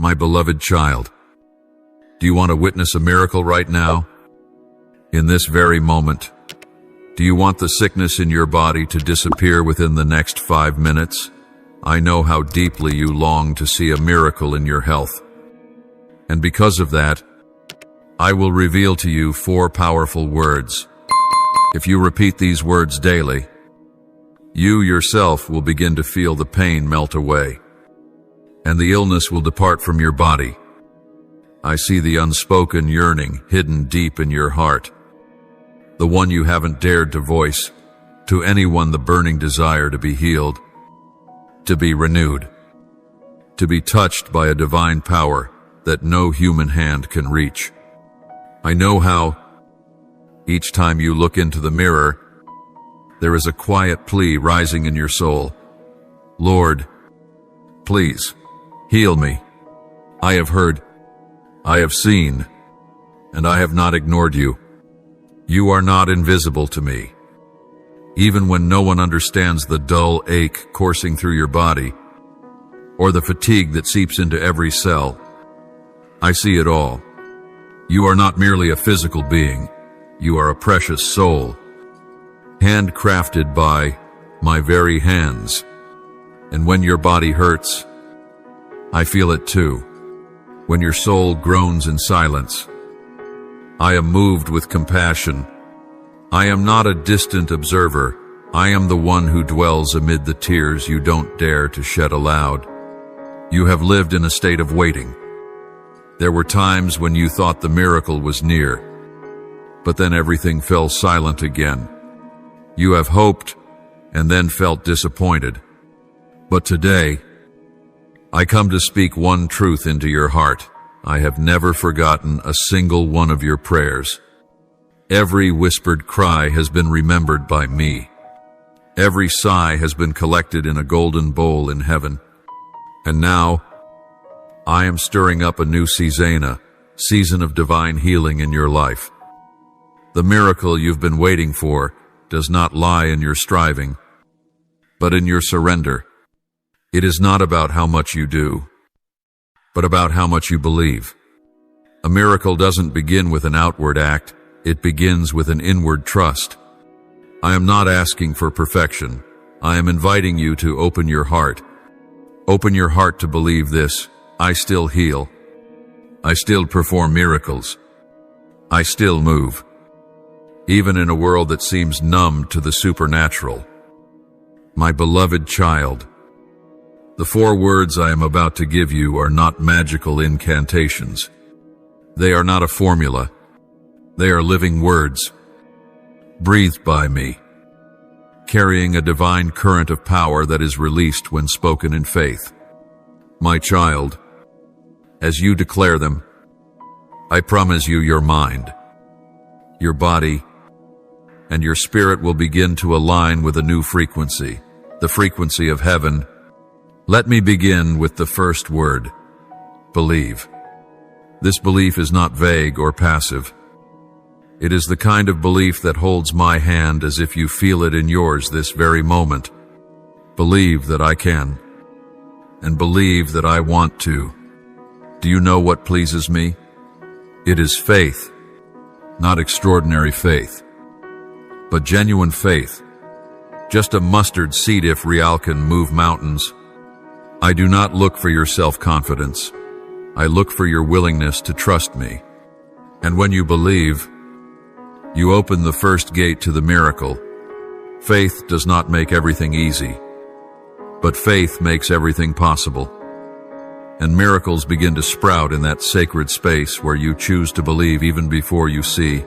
My beloved child, do you want to witness a miracle right now? In this very moment? Do you want the sickness in your body to disappear within the next 5 minutes? I know how deeply you long to see a miracle in your health. And because of that, I will reveal to you 4 powerful words. If you repeat these words daily, you yourself will begin to feel the pain melt away, and the illness will depart from your body. I see the unspoken yearning hidden deep in your heart, the one you haven't dared to voice to anyone, the burning desire to be healed, to be renewed, to be touched by a divine power that no human hand can reach. I know how, each time you look into the mirror, there is a quiet plea rising in your soul. Lord, please, heal me. I have heard, I have seen, and I have not ignored you. You are not invisible to me. Even when no one understands the dull ache coursing through your body, or the fatigue that seeps into every cell, I see it all. You are not merely a physical being. You are a precious soul, handcrafted by my very hands. And when your body hurts, I feel it too. When your soul groans in silence, I am moved with compassion. I am not a distant observer. I am the one who dwells amid the tears you don't dare to shed aloud. You have lived in a state of waiting. There were times when you thought the miracle was near, but then everything fell silent again. You have hoped and then felt disappointed. But today, I come to speak one truth into your heart. I have never forgotten a single one of your prayers. Every whispered cry has been remembered by me. Every sigh has been collected in a golden bowl in heaven. And now, I am stirring up a new season of divine healing in your life. The miracle you've been waiting for does not lie in your striving, but in your surrender. It is not about how much you do, but about how much you believe. A miracle doesn't begin with an outward act, it begins with an inward trust. I am not asking for perfection. I am inviting you to open your heart. Open your heart to believe this. I still heal. I still perform miracles. I still move, even in a world that seems numb to the supernatural. My beloved child, the 4 words I am about to give you are not magical incantations. They are not a formula. They are living words, breathed by me, carrying a divine current of power that is released when spoken in faith. My child, as you declare them, I promise you your mind, your body, and your spirit will begin to align with a new frequency, the frequency of heaven. Let me begin with the first word, believe. This belief is not vague or passive. It is the kind of belief that holds my hand as if you feel it in yours this very moment. Believe that I can, and believe that I want to. Do you know what pleases me? It is faith, not extraordinary faith, but genuine faith. Just a mustard seed if real can move mountains. I do not look for your self-confidence. I look for your willingness to trust me. And when you believe, you open the first gate to the miracle. Faith does not make everything easy, but faith makes everything possible. And miracles begin to sprout in that sacred space where you choose to believe even before you see,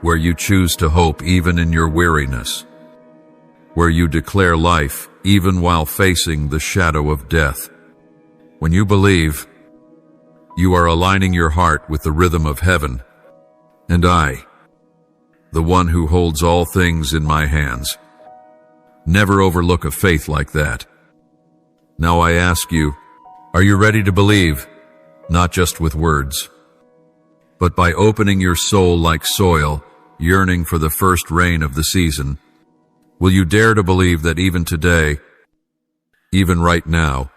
where you choose to hope even in your weariness, where you declare life even while facing the shadow of death. When you believe, you are aligning your heart with the rhythm of heaven. And I, the one who holds all things in my hands, never overlook a faith like that. Now I ask you, are you ready to believe, not just with words, but by opening your soul like soil, yearning for the first rain of the season? Will you dare to believe that even today, even right now,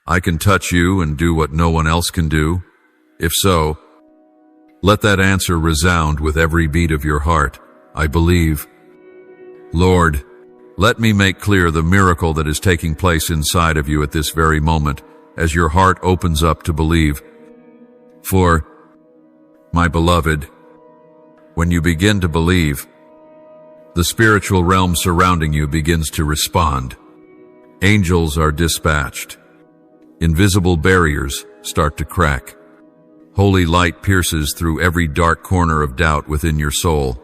I can touch you and do what no one else can do? If so, let that answer resound with every beat of your heart. I believe. Lord, let me make clear the miracle that is taking place inside of you at this very moment as your heart opens up to believe. For, my beloved, when you begin to believe, the spiritual realm surrounding you begins to respond. Angels are dispatched. Invisible barriers start to crack. Holy light pierces through every dark corner of doubt within your soul.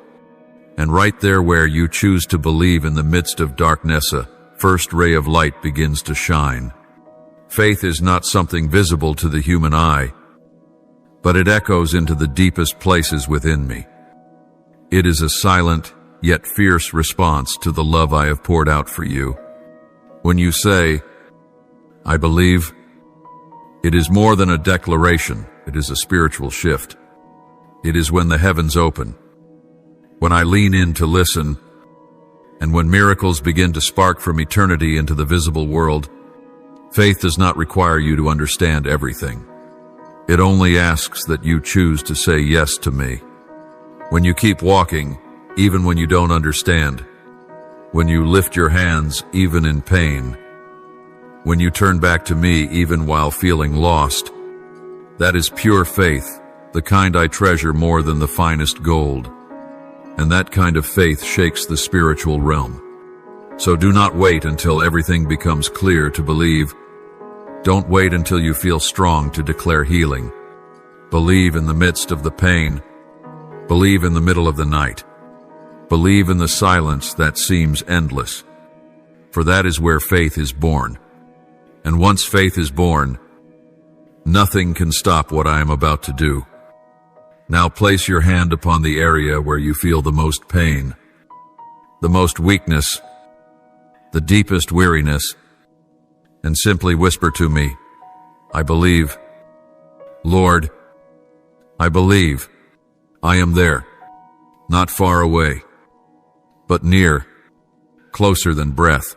And right there where you choose to believe in the midst of darkness, a first ray of light begins to shine. Faith is not something visible to the human eye, but it echoes into the deepest places within me. It is a silent, yet fierce response to the love I have poured out for you. When you say, I believe, it is more than a declaration, it is a spiritual shift. It is when the heavens open, when I lean in to listen, and when miracles begin to spark from eternity into the visible world. Faith does not require you to understand everything. It only asks that you choose to say yes to me. When you keep walking, even when you don't understand, when you lift your hands even in pain, when you turn back to me even while feeling lost, that is pure faith, the kind I treasure more than the finest gold. And that kind of faith shakes the spiritual realm. So do not wait until everything becomes clear to believe. Don't wait until you feel strong to declare healing. Believe in the midst of the pain. Believe in the middle of the night. Believe in the silence that seems endless. For that is where faith is born. And once faith is born, nothing can stop what I am about to do. Now place your hand upon the area where you feel the most pain, the most weakness, the deepest weariness, and simply whisper to me, I believe. Lord, I believe. I am there, not far away, but near, closer than breath,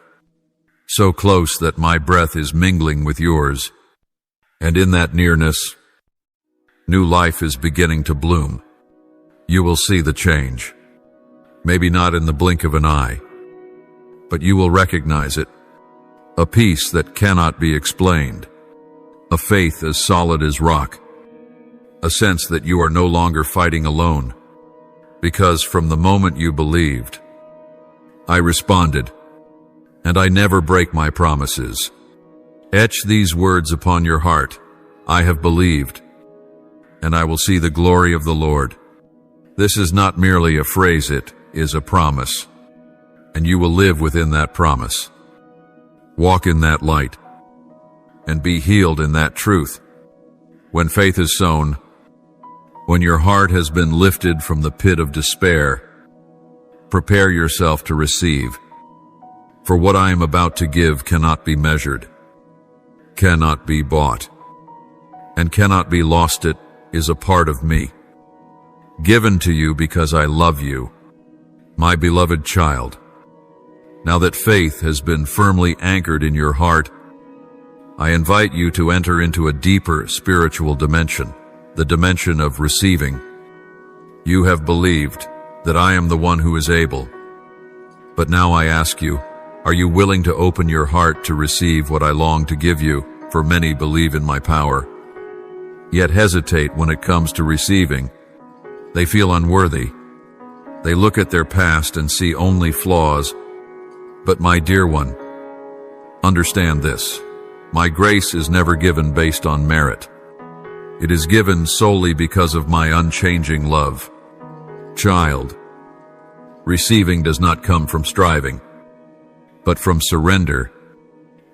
so close that my breath is mingling with yours, and in that nearness, new life is beginning to bloom. You will see the change. Maybe not in the blink of an eye, but you will recognize it. A peace that cannot be explained. A faith as solid as rock. A sense that you are no longer fighting alone. Because from the moment you believed, I responded, and I never break my promises. Etch these words upon your heart. I have believed, and I will see the glory of the Lord. This is not merely a phrase, it is a promise, and you will live within that promise. Walk in that light, and be healed in that truth. When faith is sown, when your heart has been lifted from the pit of despair, prepare yourself to receive. For what I am about to give cannot be measured, cannot be bought, and cannot be lost. It is a part of me, given to you because I love you, my beloved child. Now that faith has been firmly anchored in your heart, I invite you to enter into a deeper spiritual dimension, the dimension of receiving. You have believed that I am the one who is able. But now I ask you, are you willing to open your heart to receive what I long to give you? For many believe in my power, yet hesitate when it comes to receiving. They feel unworthy. They look at their past and see only flaws. But my dear one, understand this. My grace is never given based on merit. It is given solely because of my unchanging love. Child, receiving does not come from striving, but from surrender.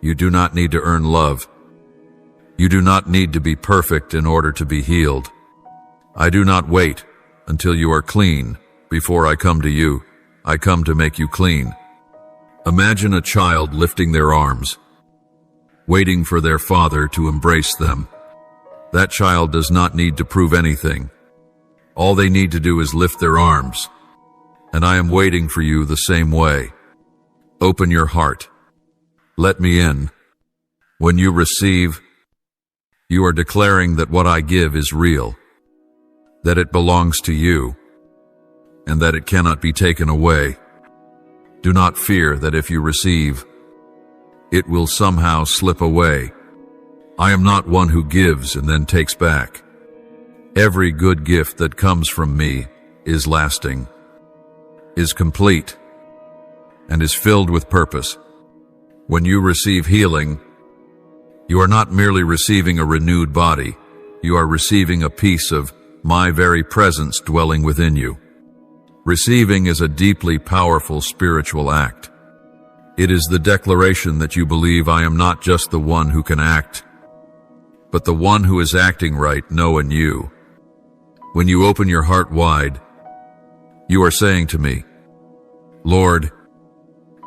You do not need to earn love. You do not need to be perfect in order to be healed. I do not wait until you are clean before I come to you. I come to make you clean. Imagine a child lifting their arms, waiting for their father to embrace them. That child does not need to prove anything. All they need to do is lift their arms. And I am waiting for you the same way. Open your heart. Let me in. When you receive, you are declaring that what I give is real, that it belongs to you, and that it cannot be taken away. Do not fear that if you receive, it will somehow slip away. I am not one who gives and then takes back. Every good gift that comes from me is lasting, is complete, and is filled with purpose. When you receive healing, you are not merely receiving a renewed body, you are receiving a piece of my very presence dwelling within you. Receiving is a deeply powerful spiritual act. It is the declaration that you believe I am not just the one who can act, but the one who is acting right now in you. When you open your heart wide, you are saying to me, Lord,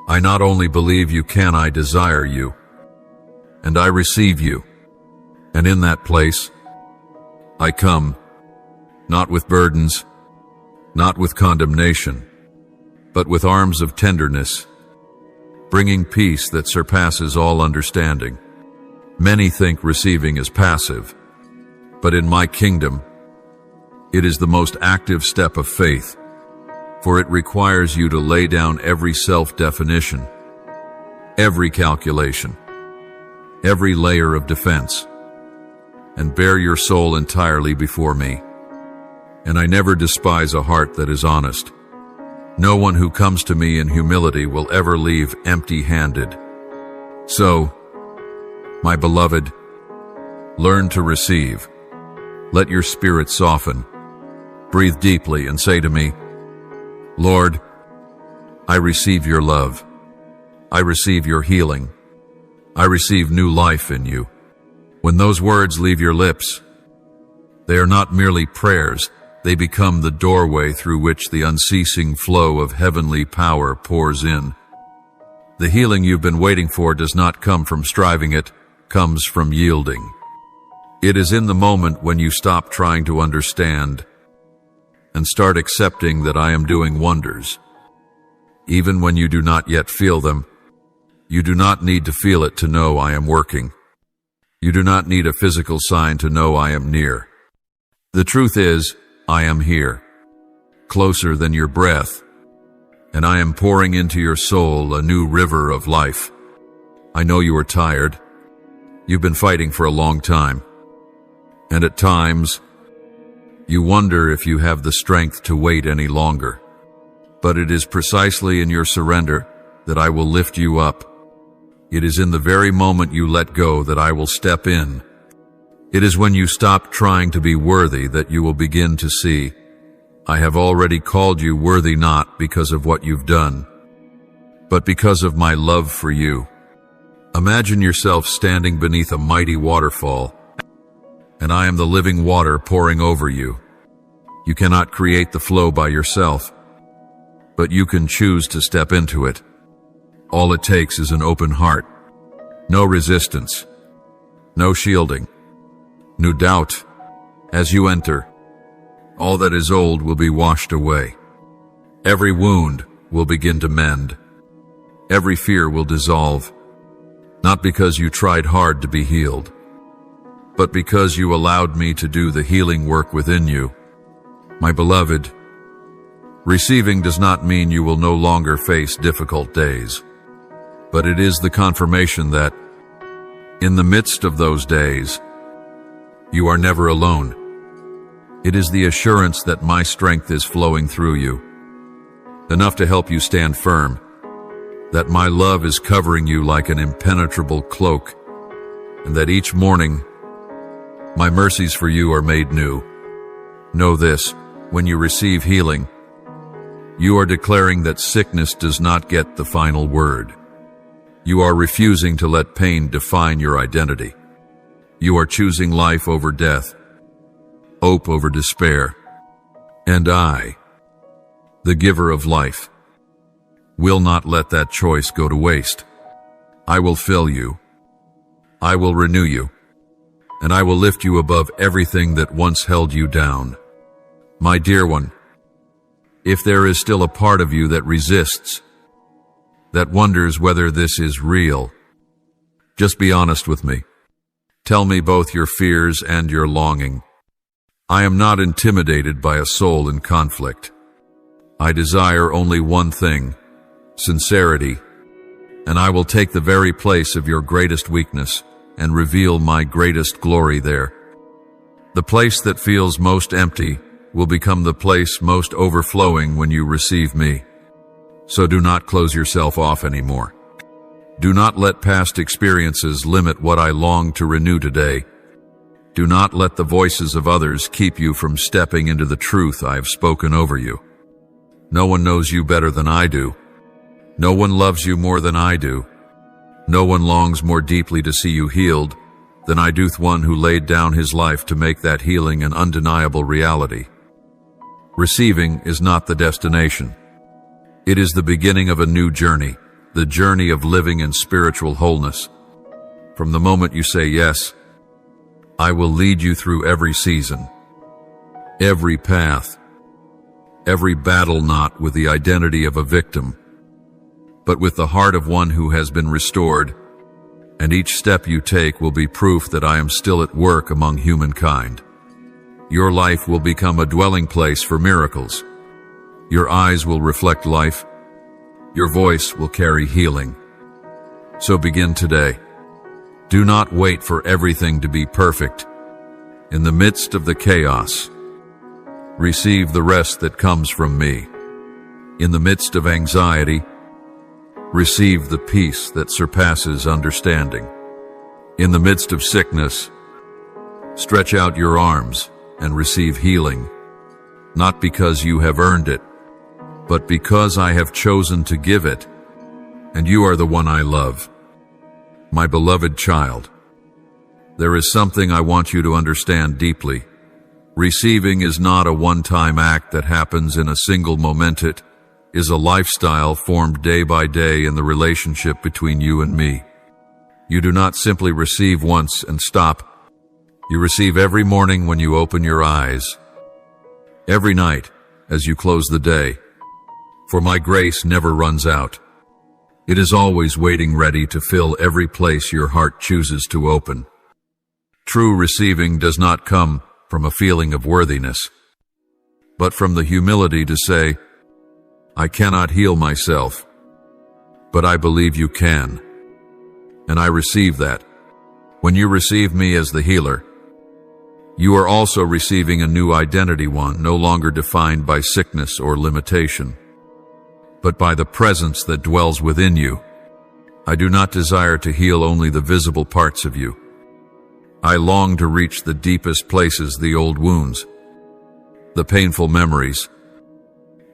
I not only believe you can, I desire you, and I receive you. And in that place, I come, not with burdens, not with condemnation, but with arms of tenderness, bringing peace that surpasses all understanding. Many think receiving is passive, but in my kingdom, it is the most active step of faith, for it requires you to lay down every self-definition, every calculation, every layer of defense, and bear your soul entirely before me. And I never despise a heart that is honest. No one who comes to me in humility will ever leave empty-handed. So, my beloved, learn to receive. Let your spirit soften. Breathe deeply and say to me, Lord, I receive your love. I receive your healing. I receive new life in you. When those words leave your lips, they are not merely prayers, they become the doorway through which the unceasing flow of heavenly power pours in. The healing you've been waiting for does not come from striving, it comes from yielding. It is in the moment when you stop trying to understand and start accepting that I am doing wonders. Even when you do not yet feel them, you do not need to feel it to know I am working. You do not need a physical sign to know I am near. The truth is, I am here, closer than your breath, and I am pouring into your soul a new river of life. I know you are tired. You've been fighting for a long time, and at times, you wonder if you have the strength to wait any longer. But it is precisely in your surrender that I will lift you up. It is in the very moment you let go that I will step in. It is when you stop trying to be worthy that you will begin to see, I have already called you worthy not because of what you've done, but because of my love for you. Imagine yourself standing beneath a mighty waterfall, and I am the living water pouring over you. You cannot create the flow by yourself, but you can choose to step into it. All it takes is an open heart, no resistance, no shielding, no doubt. As you enter, all that is old will be washed away. Every wound will begin to mend. Every fear will dissolve, not because you tried hard to be healed, but because you allowed me to do the healing work within you. My beloved, receiving does not mean you will no longer face difficult days, but it is the confirmation that, in the midst of those days, you are never alone. It is the assurance that my strength is flowing through you, enough to help you stand firm, that my love is covering you like an impenetrable cloak, and that each morning, my mercies for you are made new. Know this, when you receive healing, you are declaring that sickness does not get the final word. You are refusing to let pain define your identity. You are choosing life over death, hope over despair, and I, the giver of life, will not let that choice go to waste. I will fill you, I will renew you, and I will lift you above everything that once held you down. My dear one, if there is still a part of you that resists, that wonders whether this is real, Just be honest with me. Tell me both your fears and your longing. I am not intimidated by a soul in conflict. I desire only one thing, sincerity, and I will take the very place of your greatest weakness and reveal my greatest glory there. The place that feels most empty will become the place most overflowing when you receive me. So do not close yourself off anymore. Do not let past experiences limit what I long to renew today. Do not let the voices of others keep you from stepping into the truth I have spoken over you. No one knows you better than I do. No one loves you more than I do. No one longs more deeply to see you healed than I do the one who laid down his life to make that healing an undeniable reality. Receiving is not the destination. It is the beginning of a new journey, the journey of living in spiritual wholeness. From the moment you say yes, I will lead you through every season, every path, every battle, not with the identity of a victim, but with the heart of one who has been restored, and each step you take will be proof that I am still at work among humankind. Your life will become a dwelling place for miracles. Your eyes will reflect life. Your voice will carry healing. So begin today. Do not wait for everything to be perfect. In the midst of the chaos, receive the rest that comes from me. In the midst of anxiety, receive the peace that surpasses understanding. In the midst of sickness, stretch out your arms and receive healing, not because you have earned it, but because I have chosen to give it, and you are the one I love. My beloved child, there is something I want you to understand deeply. Receiving is not a one-time act that happens in a single moment. It is a lifestyle formed day by day in the relationship between you and me. You do not simply receive once and stop. You receive every morning when you open your eyes, every night as you close the day. For my grace never runs out. It is always waiting ready to fill every place your heart chooses to open. True receiving does not come from a feeling of worthiness, but from the humility to say, I cannot heal myself, but I believe you can, and I receive that. When you receive me as the healer, you are also receiving a new identity, one no longer defined by sickness or limitation, but by the presence that dwells within you. I do not desire to heal only the visible parts of you. I long to reach the deepest places, the old wounds, the painful memories,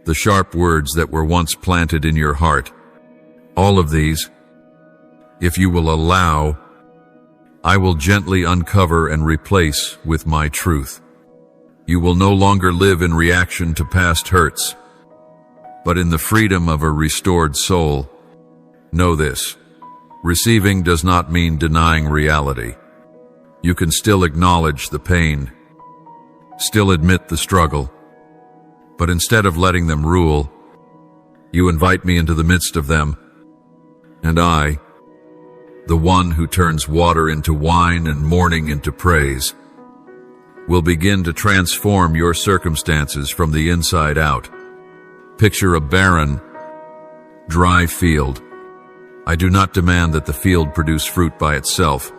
the sharp words that were once planted in your heart. All of these, if you will allow, I will gently uncover and replace with my truth. You will no longer live in reaction to past hurts, but in the freedom of a restored soul. Know this: receiving does not mean denying reality. You can still acknowledge the pain, still admit the struggle, but instead of letting them rule, you invite me into the midst of them, and I, the one who turns water into wine and mourning into praise, will begin to transform your circumstances from the inside out. Picture a barren, dry field. I do not demand that the field produce fruit by itself.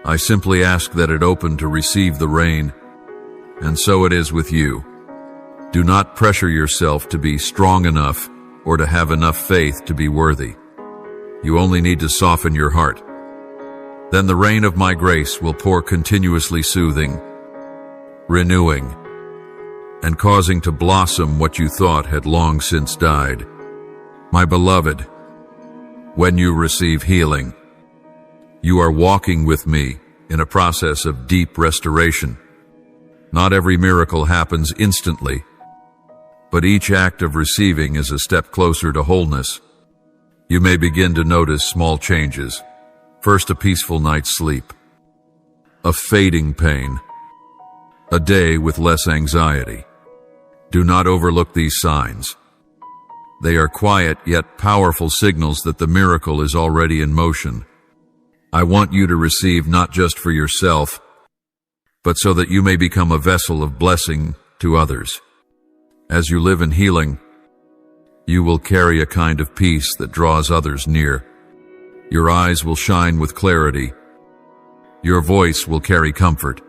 I simply ask that it open to receive the rain, and so it is with you. Do not pressure yourself to be strong enough or to have enough faith to be worthy. You only need to soften your heart. Then the rain of my grace will pour, continuously soothing, renewing, and causing to blossom what you thought had long since died. My beloved, when you receive healing, you are walking with me in a process of deep restoration. Not every miracle happens instantly, but each act of receiving is a step closer to wholeness. You may begin to notice small changes. First, a peaceful night's sleep, a fading pain, a day with less anxiety. Do not overlook these signs. They are quiet yet powerful signals that the miracle is already in motion. I want you to receive not just for yourself, but so that you may become a vessel of blessing to others. As you live in healing, you will carry a kind of peace that draws others near. Your eyes will shine with clarity. Your voice will carry comfort.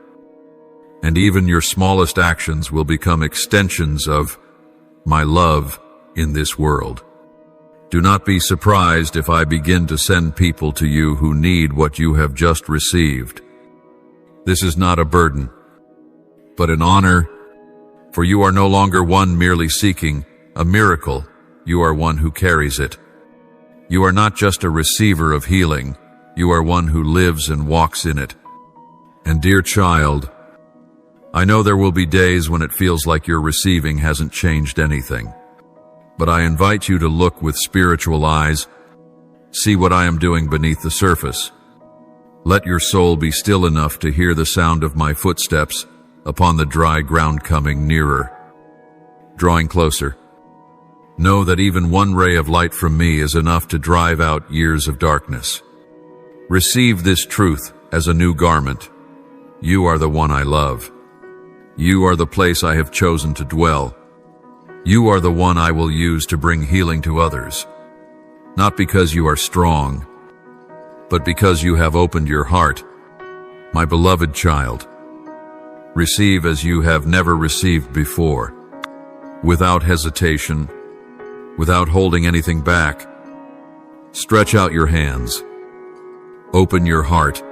And even your smallest actions will become extensions of my love in this world. Do not be surprised if I begin to send people to you who need what you have just received. This is not a burden, but an honor, for you are no longer one merely seeking a miracle. You are one who carries it. You are not just a receiver of healing. You are one who lives and walks in it. And dear child, I know there will be days when it feels like your receiving hasn't changed anything. But I invite you to look with spiritual eyes. See what I am doing beneath the surface. Let your soul be still enough to hear the sound of my footsteps upon the dry ground coming nearer. Drawing closer. Know that even one ray of light from me is enough to drive out years of darkness. Receive this truth as a new garment. You are the one I love. You are the place I have chosen to dwell. You are the one I will use to bring healing to others. Not because you are strong, but because you have opened your heart. My beloved child, receive as you have never received before, without hesitation, without holding anything back. Stretch out your hands, open your heart,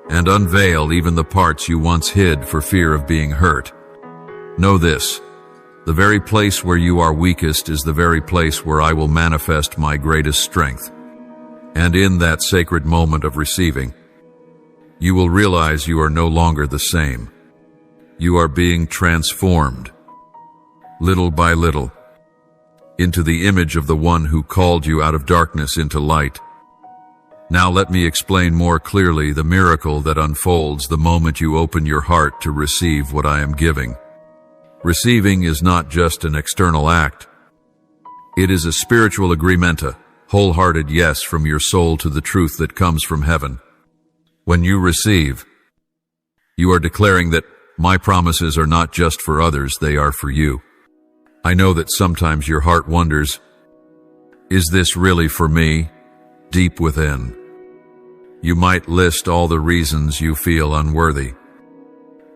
and unveil even the parts you once hid for fear of being hurt. Know this, the very place where you are weakest is the very place where I will manifest my greatest strength. And in that sacred moment of receiving, you will realize you are no longer the same. You are being transformed, little by little, into the image of the one who called you out of darkness into light. Now let me explain more clearly the miracle that unfolds the moment you open your heart to receive what I am giving. Receiving is not just an external act. It is a spiritual agreement, a wholehearted yes from your soul to the truth that comes from heaven. When you receive, you are declaring that my promises are not just for others, they are for you. I know that sometimes your heart wonders, is this really for me? Deep within, you might list all the reasons you feel unworthy.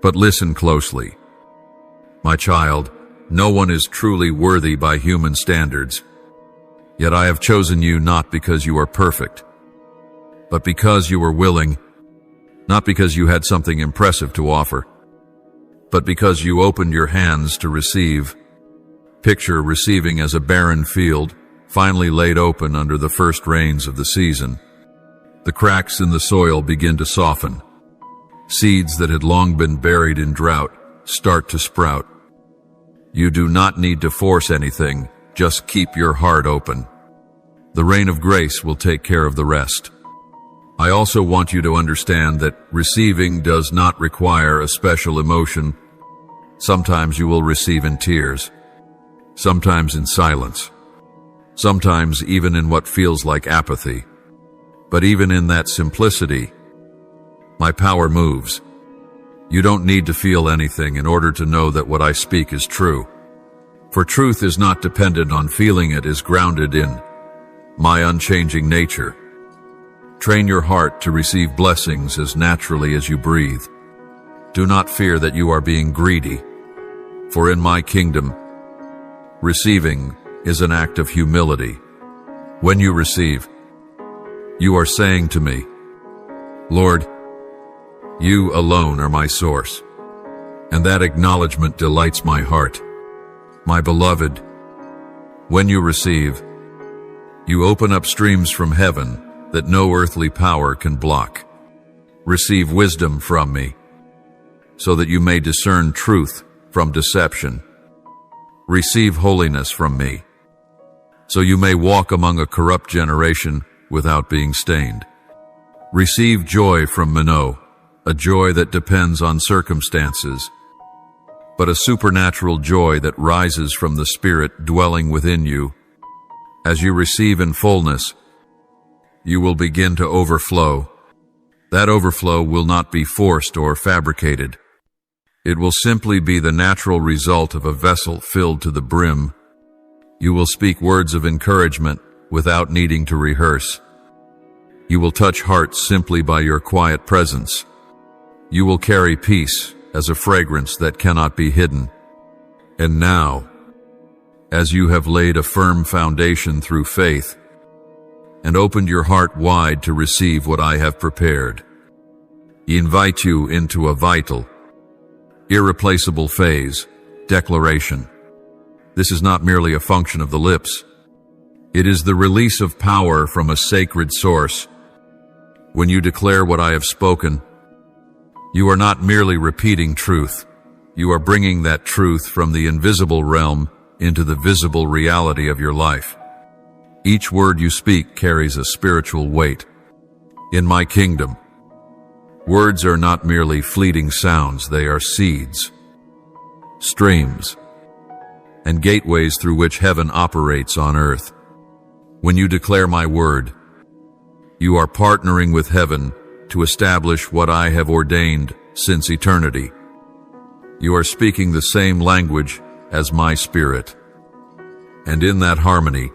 But listen closely. My child, no one is truly worthy by human standards. Yet I have chosen you not because you are perfect, but because you were willing, not because you had something impressive to offer, but because you opened your hands to receive. Picture receiving as a barren field, finally laid open under the first rains of the season. The cracks in the soil begin to soften. Seeds that had long been buried in drought start to sprout. You do not need to force anything, just keep your heart open. The rain of grace will take care of the rest. I also want you to understand that receiving does not require a special emotion. Sometimes you will receive in tears, sometimes in silence, sometimes even in what feels like apathy. But even in that simplicity, my power moves. You don't need to feel anything in order to know that what I speak is true. For truth is not dependent on feeling, it is grounded in my unchanging nature. Train your heart to receive blessings as naturally as you breathe. Do not fear that you are being greedy, for in my kingdom, receiving is an act of humility. When you receive, you are saying to me, Lord, you alone are my source, and that acknowledgement delights my heart. My beloved, when you receive, you open up streams from heaven that no earthly power can block. Receive wisdom from me, so that you may discern truth from deception. Receive holiness from me, so you may walk among a corrupt generation without being stained. Receive joy from Mano, a joy that depends on circumstances, but a supernatural joy that rises from the Spirit dwelling within you. As you receive in fullness, you will begin to overflow, That overflow will not be forced or fabricated. It will simply be the natural result of a vessel filled to the brim. You will speak words of encouragement without needing to rehearse. You will touch hearts simply by your quiet presence. You will carry peace as a fragrance that cannot be hidden. And now, as you have laid a firm foundation through faith and opened your heart wide to receive what I have prepared, I invite you into a vital, irreplaceable phase, declaration. This is not merely a function of the lips. It is the release of power from a sacred source. When you declare what I have spoken, you are not merely repeating truth. You are bringing that truth from the invisible realm into the visible reality of your life. Each word you speak carries a spiritual weight. In my kingdom, words are not merely fleeting sounds, they are seeds, streams, and gateways through which heaven operates on earth. When you declare my word, you are partnering with heaven to establish what I have ordained since eternity. You are speaking the same language as my spirit. And in that harmony,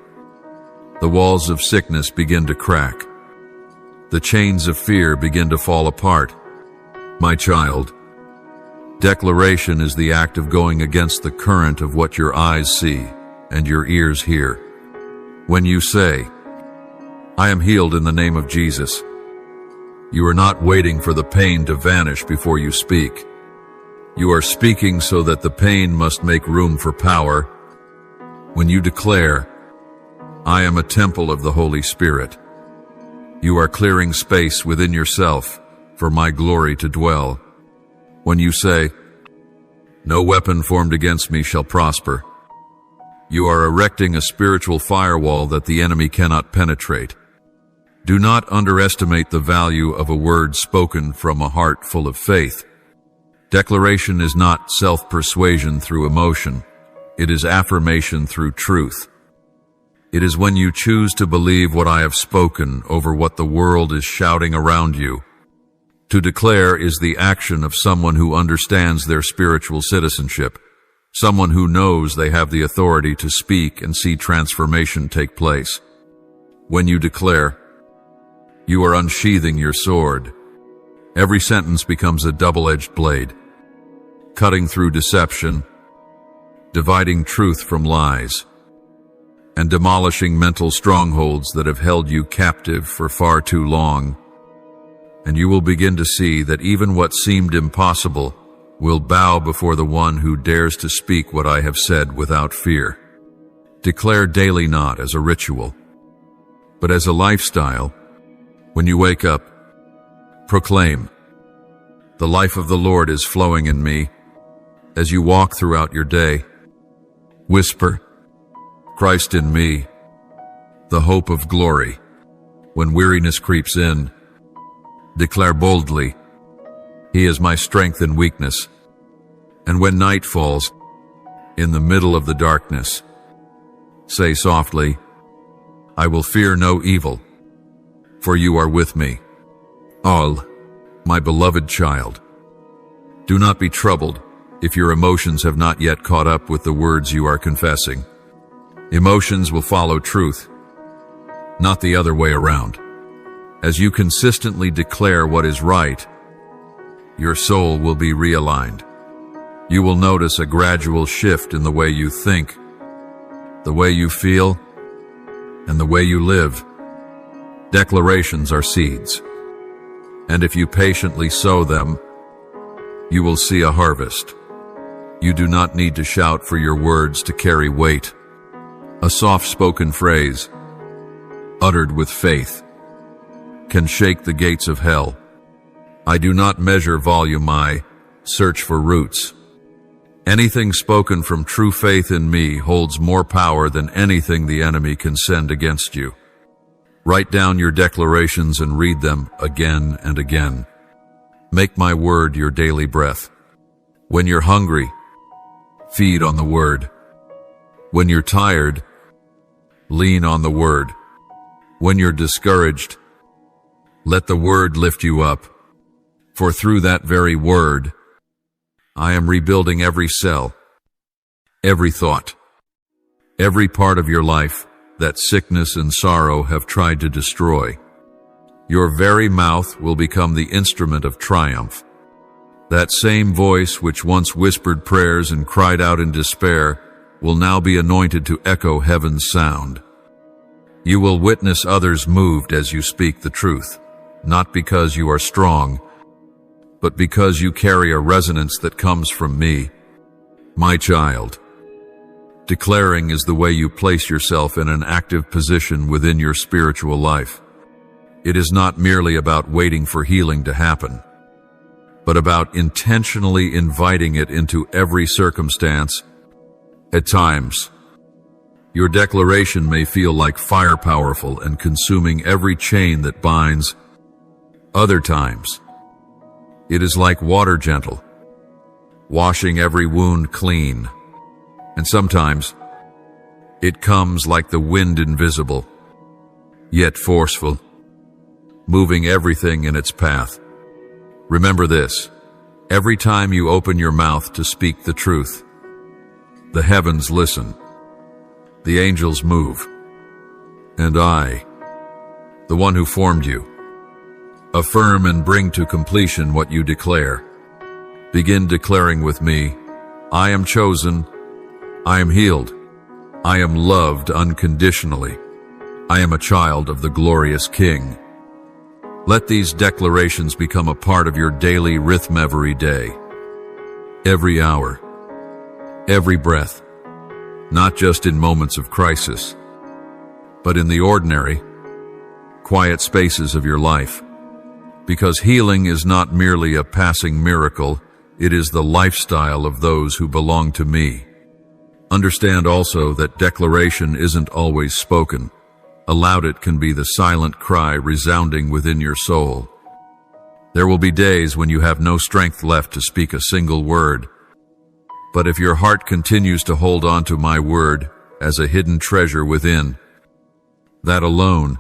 the walls of sickness begin to crack. The chains of fear begin to fall apart. My child, declaration is the act of going against the current of what your eyes see and your ears hear. When you say, I am healed in the name of Jesus, you are not waiting for the pain to vanish before you speak. You are speaking so that the pain must make room for power. When you declare, I am a temple of the Holy Spirit, you are clearing space within yourself for my glory to dwell. When you say, no weapon formed against me shall prosper, you are erecting a spiritual firewall that the enemy cannot penetrate. Do not underestimate the value of a word spoken from a heart full of faith. Declaration is not self-persuasion through emotion. It is affirmation through truth. It is when you choose to believe what I have spoken over what the world is shouting around you. To declare is the action of someone who understands their spiritual citizenship, someone who knows they have the authority to speak and see transformation take place. When you declare, you are unsheathing your sword. Every sentence becomes a double-edged blade, cutting through deception, dividing truth from lies, and demolishing mental strongholds that have held you captive for far too long. And you will begin to see that even what seemed impossible will bow before the one who dares to speak what I have said without fear. Declare daily not as a ritual, but as a lifestyle. When you wake up, proclaim, the life of the Lord is flowing in me. As you walk throughout your day, whisper, Christ in me, the hope of glory. When weariness creeps in, declare boldly, He is my strength in weakness. And when night falls, in the middle of the darkness, say softly, I will fear no evil, for you are with me. All, my beloved child, do not be troubled if your emotions have not yet caught up with the words you are confessing. Emotions will follow truth, not the other way around. As you consistently declare what is right, your soul will be realigned. You will notice a gradual shift in the way you think, the way you feel, and the way you live. Declarations are seeds, and if you patiently sow them, you will see a harvest. You do not need to shout for your words to carry weight. A soft-spoken phrase, uttered with faith, can shake the gates of hell. I do not measure volume, I search for roots. Anything spoken from true faith in me holds more power than anything the enemy can send against you. Write down your declarations and read them again and again. Make my word your daily breath. When you're hungry, feed on the word. When you're tired, lean on the word. When you're discouraged, Let the word lift you up, for through that very word, I am rebuilding every cell, every thought, every part of your life that sickness and sorrow have tried to destroy. Your very mouth will become the instrument of triumph. That same voice which once whispered prayers and cried out in despair will now be anointed to echo heaven's sound. You will witness others moved as you speak the truth, not because you are strong, but because you carry a resonance that comes from me. My child, declaring is the way you place yourself in an active position within your spiritual life. It is not merely about waiting for healing to happen, but about intentionally inviting it into every circumstance. At times, your declaration may feel like fire, powerful and consuming every chain that binds. Other times, it is like water, gentle, washing every wound clean. And sometimes, it comes like the wind, invisible, yet forceful, moving everything in its path. Remember this: every time you open your mouth to speak the truth, the heavens listen, the angels move, and I, the one who formed you, affirm and bring to completion what you declare. Begin declaring with me: I am chosen, I am healed, I am loved unconditionally, I am a child of the glorious King. Let these declarations become a part of your daily rhythm every day, every hour, every breath, not just in moments of crisis, but in the ordinary, quiet spaces of your life. Because healing is not merely a passing miracle, it is the lifestyle of those who belong to me. Understand also that declaration isn't always spoken. Aloud, it can be the silent cry resounding within your soul. There will be days when you have no strength left to speak a single word. But if your heart continues to hold on to my word as a hidden treasure within, that alone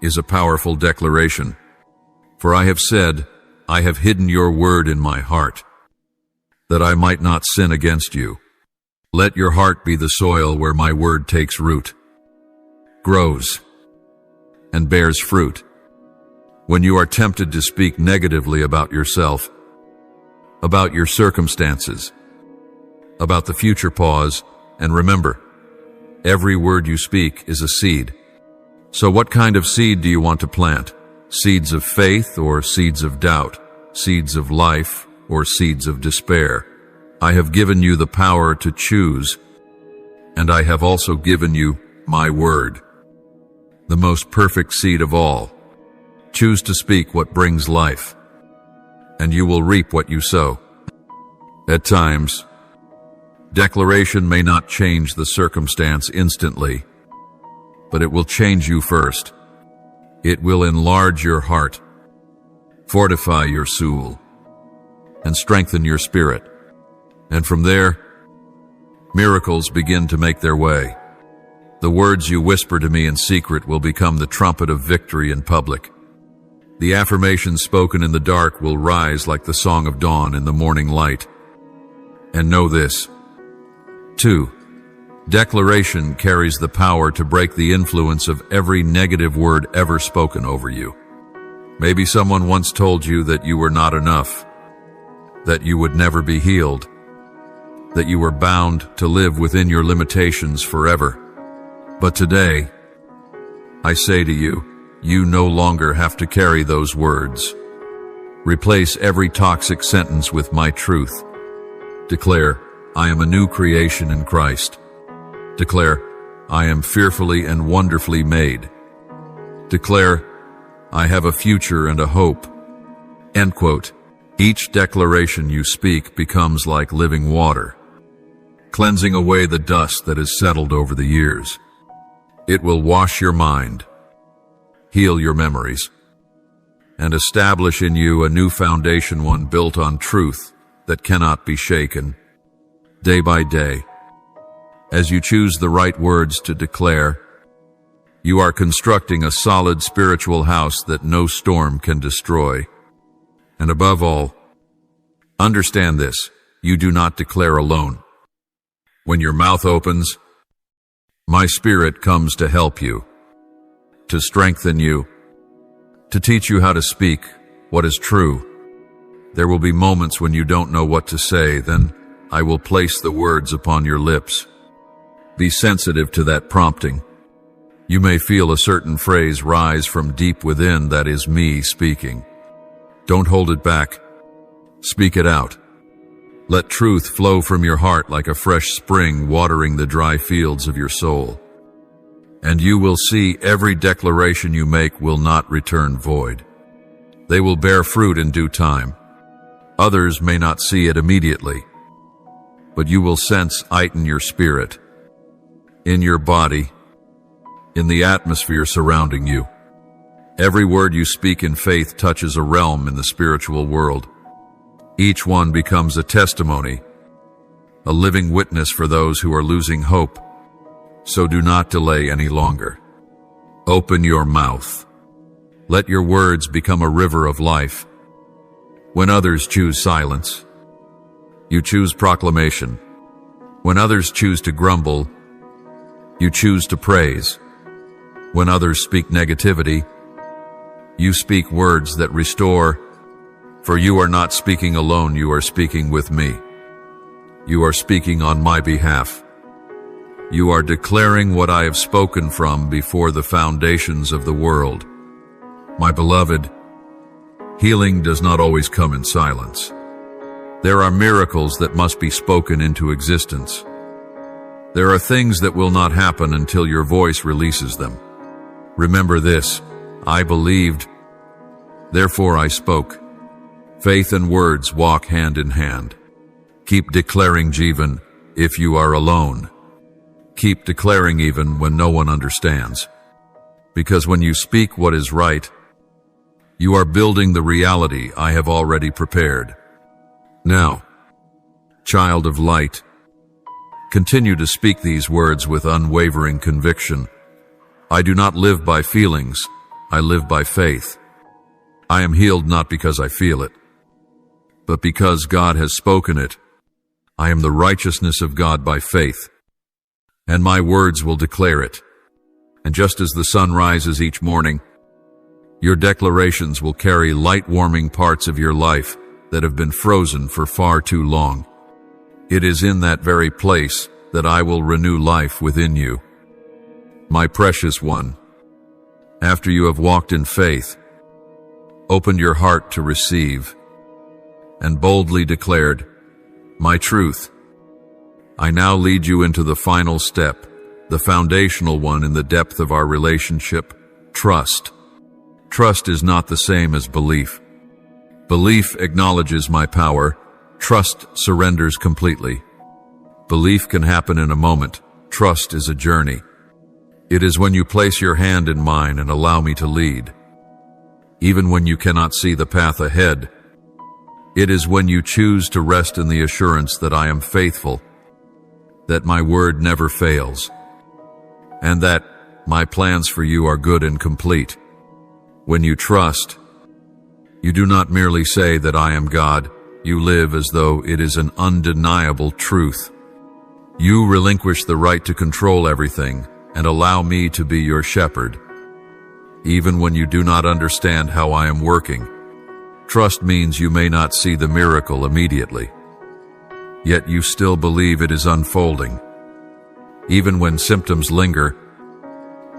is a powerful declaration. For I have said, I have hidden your word in my heart, that I might not sin against you. Let your heart be the soil where my word takes root, grows, and bears fruit. When you are tempted to speak negatively about yourself, about your circumstances, about the future, pause and remember, every word you speak is a seed. So what kind of seed do you want to plant? Seeds of faith or seeds of doubt? Seeds of life or seeds of despair? I have given you the power to choose, and I have also given you my word, the most perfect seed of all. Choose to speak what brings life, and you will reap what you sow. At times, declaration may not change the circumstance instantly, but it will change you first. It will enlarge your heart, fortify your soul, and strengthen your spirit. And from there, miracles begin to make their way. The words you whisper to me in secret will become the trumpet of victory in public. The affirmations spoken in the dark will rise like the song of dawn in the morning light. And know this, too: declaration carries the power to break the influence of every negative word ever spoken over you. Maybe someone once told you that you were not enough, that you would never be healed, that you were bound to live within your limitations forever. But today, I say to you, you no longer have to carry those words. Replace every toxic sentence with my truth. Declare, I am a new creation in Christ. Declare, I am fearfully and wonderfully made. Declare, I have a future and a hope. End quote. Each declaration you speak becomes like living water, cleansing away the dust that has settled over the years. It will wash your mind, heal your memories, and establish in you a new foundation, one built on truth that cannot be shaken. Day by day, as you choose the right words to declare, You are constructing a solid spiritual house that no storm can destroy. And above all, understand this: you do not declare alone. When your mouth opens, my Spirit comes to help you, to strengthen you, to teach you how to speak what is true. There will be moments when you don't know what to say, then I will place the words upon your lips. Be sensitive to that prompting. You may feel a certain phrase rise from deep within. That is me speaking. Don't hold it back. Speak it out. Let truth flow from your heart like a fresh spring watering the dry fields of your soul. And you will see every declaration you make will not return void. They will bear fruit in due time. Others may not see it immediately, but you will sense it in your spirit, in your body, in the atmosphere surrounding you. Every word you speak in faith touches a realm in the spiritual world. Each one becomes a testimony, a living witness for those who are losing hope. So do not delay any longer. Open your mouth. Let your words become a river of life. When others choose silence, you choose proclamation. When others choose to grumble, you choose to praise. When others speak negativity, you speak words that restore. For you are not speaking alone, you are speaking with me. You are speaking on my behalf. You are declaring what I have spoken from before the foundations of the world. My beloved, healing does not always come in silence. There are miracles that must be spoken into existence. There are things that will not happen until your voice releases them. Remember this: I believed, therefore I spoke. Faith and words walk hand in hand. Keep declaring even if you are alone. Keep declaring even when no one understands. Because when you speak what is right, you are building the reality I have already prepared. Now, child of light, continue to speak these words with unwavering conviction. I do not live by feelings, I live by faith. I am healed not because I feel it, but because God has spoken it. I am the righteousness of God by faith, and my words will declare it. And just as the sun rises each morning, your declarations will carry light-warming parts of your life that have been frozen for far too long. It is in that very place that I will renew life within you. My precious one, after you have walked in faith, opened your heart to receive, and boldly declared, my truth, I now lead you into the final step, the foundational one in the depth of our relationship: trust. Trust is not the same as belief. Belief acknowledges my power. Trust surrenders completely. Belief can happen in a moment. Trust is a journey. It is when you place your hand in mine and allow me to lead. Even when you cannot see the path ahead, it is when you choose to rest in the assurance that I am faithful, that my word never fails, and that my plans for you are good and complete. When you trust, you do not merely say that I am God, you live as though it is an undeniable truth. You relinquish the right to control everything and allow me to be your shepherd. Even when you do not understand how I am working, trust means you may not see the miracle immediately, yet you still believe it is unfolding. Even when symptoms linger,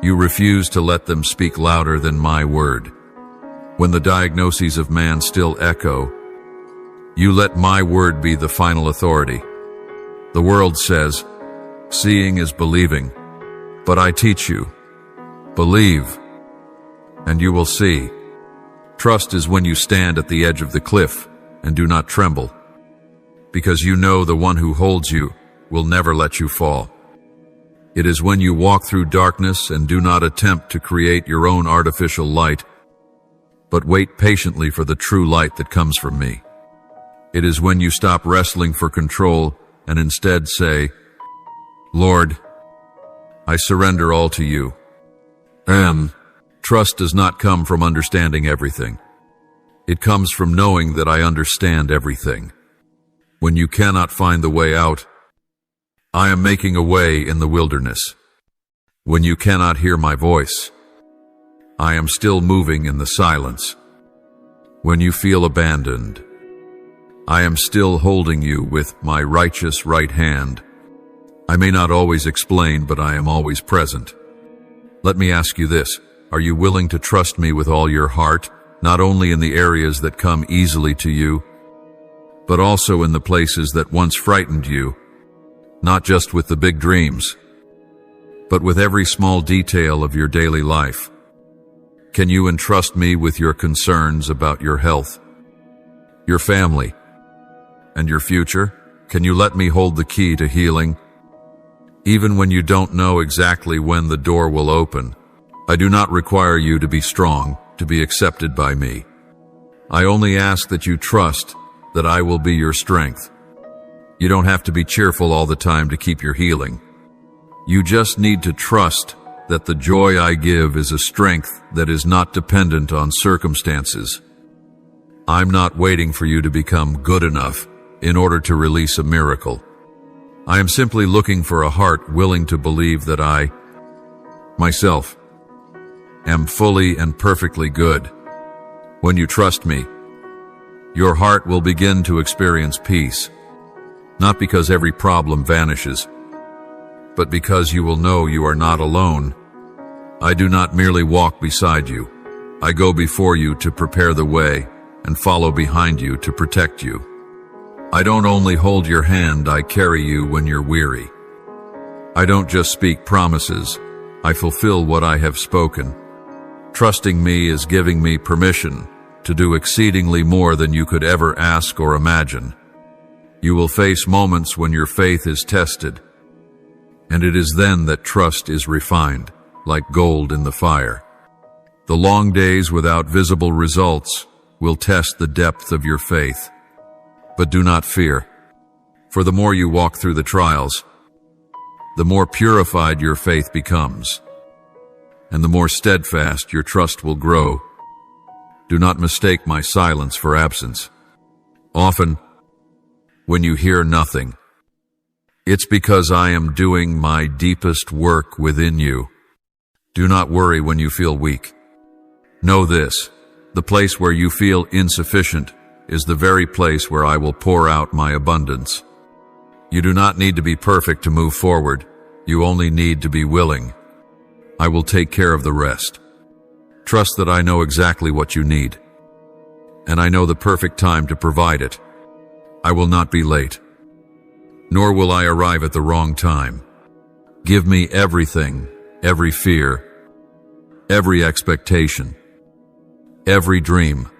you refuse to let them speak louder than my word. When the diagnoses of man still echo, you let my word be the final authority. The world says, seeing is believing, but I teach you, believe, and you will see. Trust is when you stand at the edge of the cliff and do not tremble, because you know the one who holds you will never let you fall. It is when you walk through darkness and do not attempt to create your own artificial light, but wait patiently for the true light that comes from me. It is when you stop wrestling for control and instead say, Lord, I surrender all to you. Trust does not come from understanding everything. It comes from knowing that I understand everything. When you cannot find the way out, I am making a way in the wilderness. When you cannot hear my voice, I am still moving in the silence. When you feel abandoned, I am still holding you with my righteous right hand. I may not always explain, but I am always present. Let me ask you this. Are you willing to trust me with all your heart, not only in the areas that come easily to you, but also in the places that once frightened you, not just with the big dreams, but with every small detail of your daily life? Can you entrust me with your concerns about your health, your family, and your future? Can you let me hold the key to healing? Even when you don't know exactly when the door will open, I do not require you to be strong, to be accepted by me. I only ask that you trust that I will be your strength. You don't have to be cheerful all the time to keep your healing. You just need to trust that the joy I give is a strength that is not dependent on circumstances. I'm not waiting for you to become good enough in order to release a miracle. I am simply looking for a heart willing to believe that I, myself, am fully and perfectly good. When you trust me, your heart will begin to experience peace, not because every problem vanishes, but because you will know you are not alone. I do not merely walk beside you. I go before you to prepare the way and follow behind you to protect you. I don't only hold your hand, I carry you when you're weary. I don't just speak promises, I fulfill what I have spoken. Trusting me is giving me permission to do exceedingly more than you could ever ask or imagine. You will face moments when your faith is tested, and it is then that trust is refined, like gold in the fire. The long days without visible results will test the depth of your faith. But do not fear, for the more you walk through the trials, the more purified your faith becomes, and the more steadfast your trust will grow. Do not mistake my silence for absence. Often, when you hear nothing, it's because I am doing my deepest work within you. Do not worry when you feel weak. Know this, the place where you feel insufficient is the very place where I will pour out my abundance. You do not need to be perfect to move forward. You only need to be willing. I will take care of the rest. Trust that I know exactly what you need, and I know the perfect time to provide it. I will not be late, nor will I arrive at the wrong time. Give me everything, every fear, every expectation, every dream,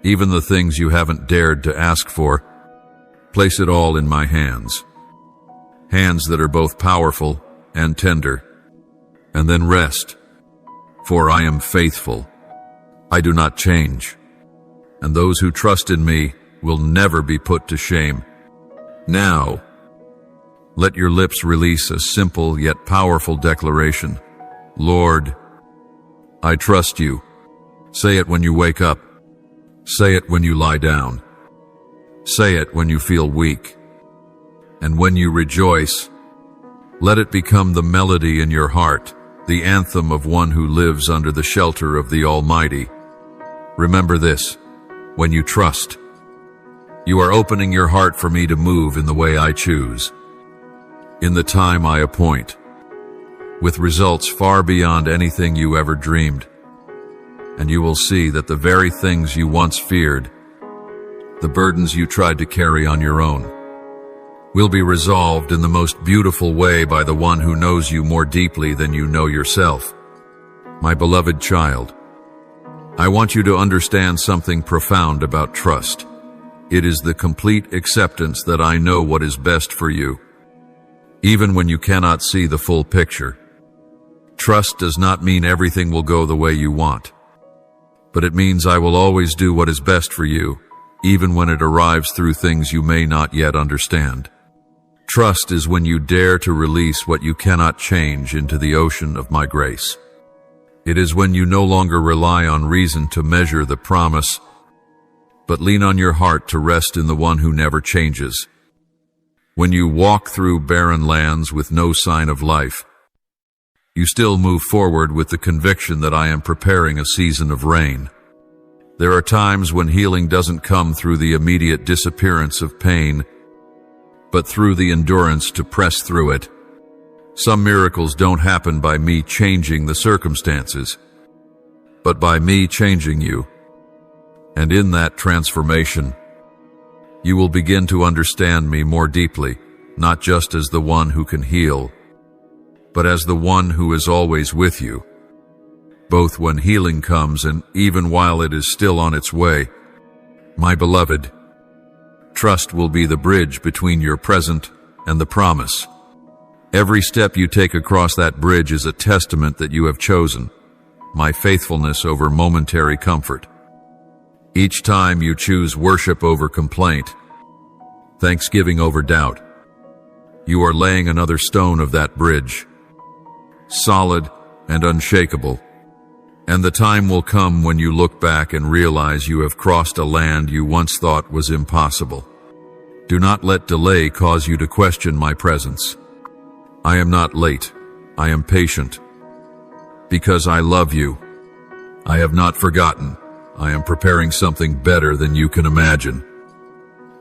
even the things you haven't dared to ask for. Place it all in my hands, hands that are both powerful and tender, and then rest, for I am faithful. I do not change, and those who trust in me will never be put to shame. Now, let your lips release a simple yet powerful declaration. Lord, I trust you. Say it when you wake up. Say it when you lie down. Say it when you feel weak. And when you rejoice, let it become the melody in your heart, the anthem of one who lives under the shelter of the Almighty. Remember this, when you trust, you are opening your heart for me to move in the way I choose, in the time I appoint, with results far beyond anything you ever dreamed. And you will see that the very things you once feared, the burdens you tried to carry on your own, will be resolved in the most beautiful way by the one who knows you more deeply than you know yourself. My beloved child, I want you to understand something profound about trust. It is the complete acceptance that I know what is best for you, even when you cannot see the full picture. Trust does not mean everything will go the way you want, but it means I will always do what is best for you, even when it arrives through things you may not yet understand. Trust is when you dare to release what you cannot change into the ocean of my grace. It is when you no longer rely on reason to measure the promise, but lean on your heart to rest in the one who never changes. When you walk through barren lands with no sign of life, you still move forward with the conviction that I am preparing a season of rain. There are times when healing doesn't come through the immediate disappearance of pain, but through the endurance to press through it. Some miracles don't happen by me changing the circumstances, but by me changing you. And in that transformation, you will begin to understand me more deeply, not just as the one who can heal, but as the one who is always with you, both when healing comes and even while it is still on its way. My beloved, trust will be the bridge between your present and the promise. Every step you take across that bridge is a testament that you have chosen my faithfulness over momentary comfort. Each time you choose worship over complaint, thanksgiving over doubt, you are laying another stone of that bridge, solid and unshakable. And the time will come when you look back and realize you have crossed a land you once thought was impossible. Do not let delay cause you to question my presence. I am not late. I am patient. Because I love you. I have not forgotten. I am preparing something better than you can imagine.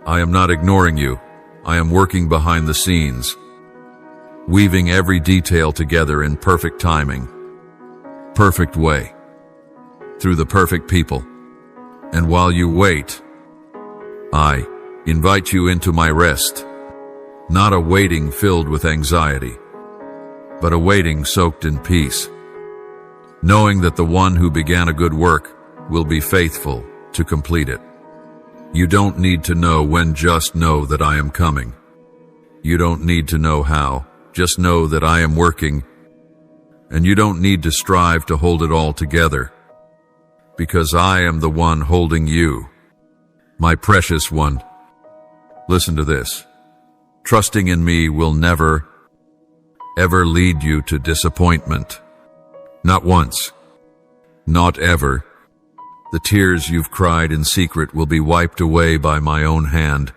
I am not ignoring you. I am working behind the scenes, weaving every detail together in perfect timing, perfect way, through the perfect people. And while you wait, I invite you into my rest, not a waiting filled with anxiety, but a waiting soaked in peace, knowing that the one who began a good work will be faithful to complete it. You don't need to know when, just know that I am coming. You don't need to know how, just know that I am working, and you don't need to strive to hold it all together, because I am the one holding you, my precious one. Listen to this. Trusting in me will never, ever lead you to disappointment. Not once. Not ever. The tears you've cried in secret will be wiped away by my own hand.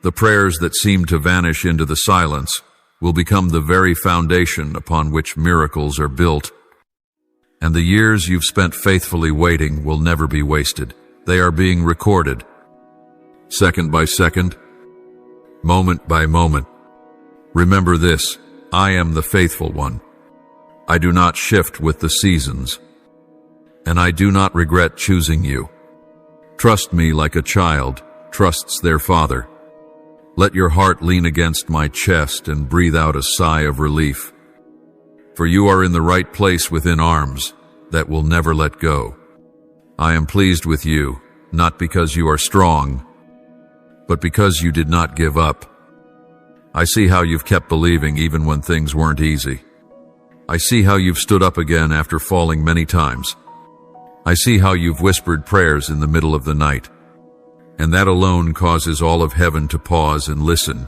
The prayers that seem to vanish into the silence will become the very foundation upon which miracles are built. And the years you've spent faithfully waiting will never be wasted. They are being recorded, second by second, moment by moment. Remember this, I am the faithful one. I do not shift with the seasons, and I do not regret choosing you. Trust me like a child trusts their father. Let your heart lean against my chest and breathe out a sigh of relief. For you are in the right place within arms that will never let go. I am pleased with you, not because you are strong, but because you did not give up. I see how you've kept believing even when things weren't easy. I see how you've stood up again after falling many times. I see how you've whispered prayers in the middle of the night, and that alone causes all of heaven to pause and listen.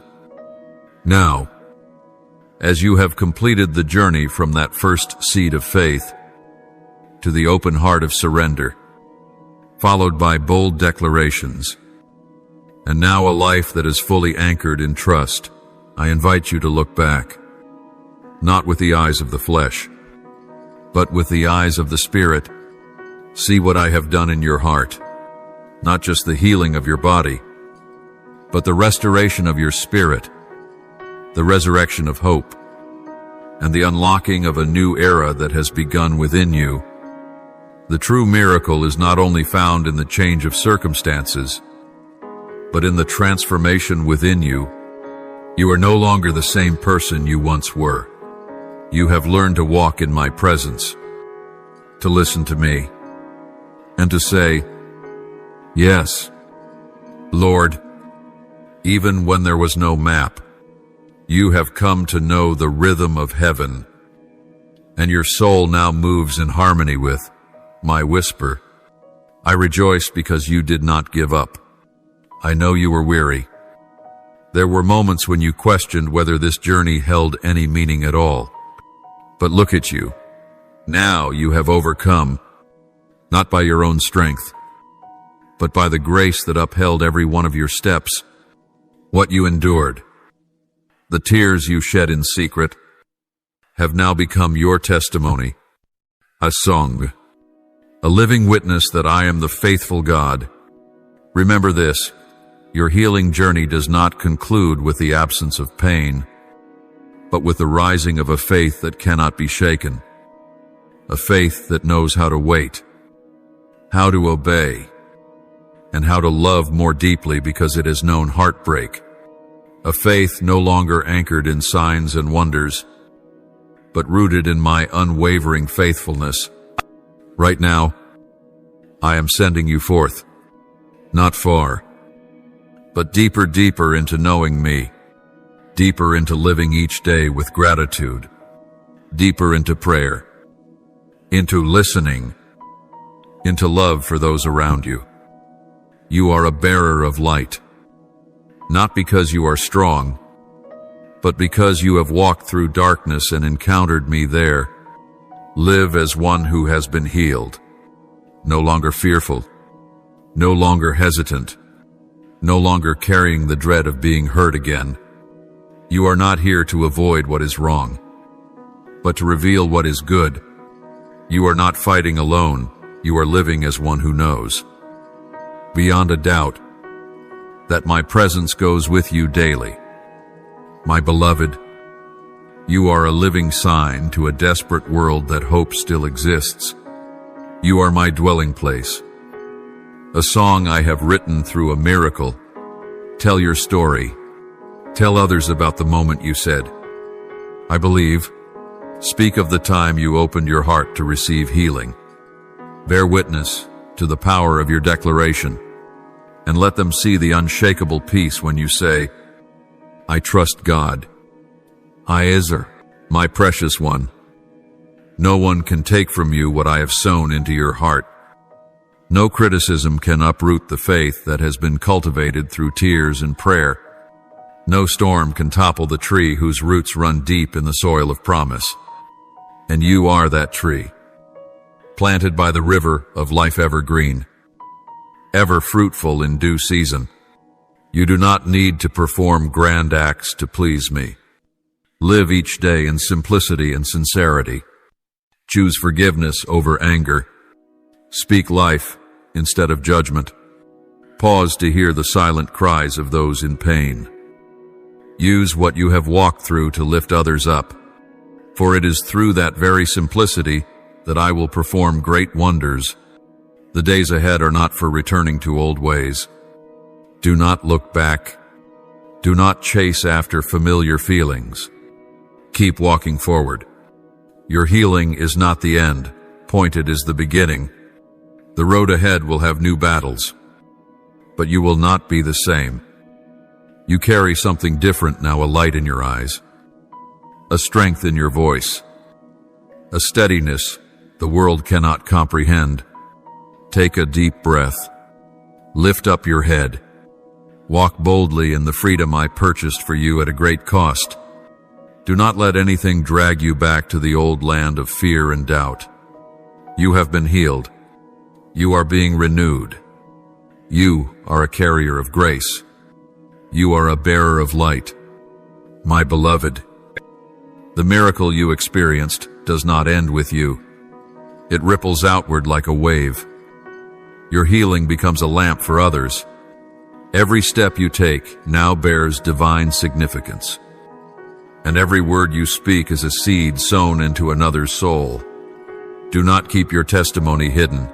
Now, as you have completed the journey from that first seed of faith to the open heart of surrender, followed by bold declarations, and now a life that is fully anchored in trust, I invite you to look back, not with the eyes of the flesh, but with the eyes of the Spirit. See what I have done in your heart, not just the healing of your body, but the restoration of your spirit, the resurrection of hope, and the unlocking of a new era that has begun within you. The true miracle is not only found in the change of circumstances, but in the transformation within you. You are no longer the same person you once were. You have learned to walk in my presence, to listen to me, and to say, yes, Lord, even when there was no map. You have come to know the rhythm of heaven, and your soul now moves in harmony with my whisper. I rejoice because you did not give up. I know you were weary. There were moments when you questioned whether this journey held any meaning at all. But look at you. Now you have overcome, not by your own strength, but by the grace that upheld every one of your steps. What you endured, the tears you shed in secret, have now become your testimony, a song, a living witness that I am the faithful God. Remember this, your healing journey does not conclude with the absence of pain, but with the rising of a faith that cannot be shaken, a faith that knows how to wait, how to obey, and how to love more deeply because it has known heartbreak, a faith no longer anchored in signs and wonders, but rooted in my unwavering faithfulness. Right now, I am sending you forth, not far, but deeper into knowing me, deeper into living each day with gratitude, deeper into prayer, into listening, into love for those around you. You are a bearer of light, not because you are strong, but because you have walked through darkness and encountered me there. Live as one who has been healed, no longer fearful, no longer hesitant, no longer carrying the dread of being hurt again. You are not here to avoid what is wrong, but to reveal what is good. You are not fighting alone, you are living as one who knows, beyond a doubt, that my presence goes with you daily. My beloved, you are a living sign to a desperate world that hope still exists. You are my dwelling place, a song I have written through a miracle. Tell your story. Tell others about the moment you said, I believe. Speak of the time you opened your heart to receive healing. Bear witness to the power of your declaration, and let them see the unshakable peace when you say, I trust God. Ezer, my precious one. No one can take from you what I have sown into your heart. No criticism can uproot the faith that has been cultivated through tears and prayer. No storm can topple the tree whose roots run deep in the soil of promise. And you are that tree, planted by the river of life evergreen, ever fruitful in due season. You do not need to perform grand acts to please me. Live each day in simplicity and sincerity. Choose forgiveness over anger. Speak life instead of judgment. Pause to hear the silent cries of those in pain. Use what you have walked through to lift others up, for it is through that very simplicity that I will perform great wonders. The days ahead are not for returning to old ways. Do not look back. Do not chase after familiar feelings. Keep walking forward. Your healing is not the end. Pointed is the beginning. The road ahead will have new battles, but you will not be the same. You carry something different now, a light in your eyes, a strength in your voice, a steadiness the world cannot comprehend. Take a deep breath. Lift up your head. Walk boldly in the freedom I purchased for you at a great cost. Do not let anything drag you back to the old land of fear and doubt. You have been healed. You are being renewed. You are a carrier of grace. You are a bearer of light. My beloved, the miracle you experienced does not end with you. It ripples outward like a wave. Your healing becomes a lamp for others. Every step you take now bears divine significance, and every word you speak is a seed sown into another's soul. Do not keep your testimony hidden.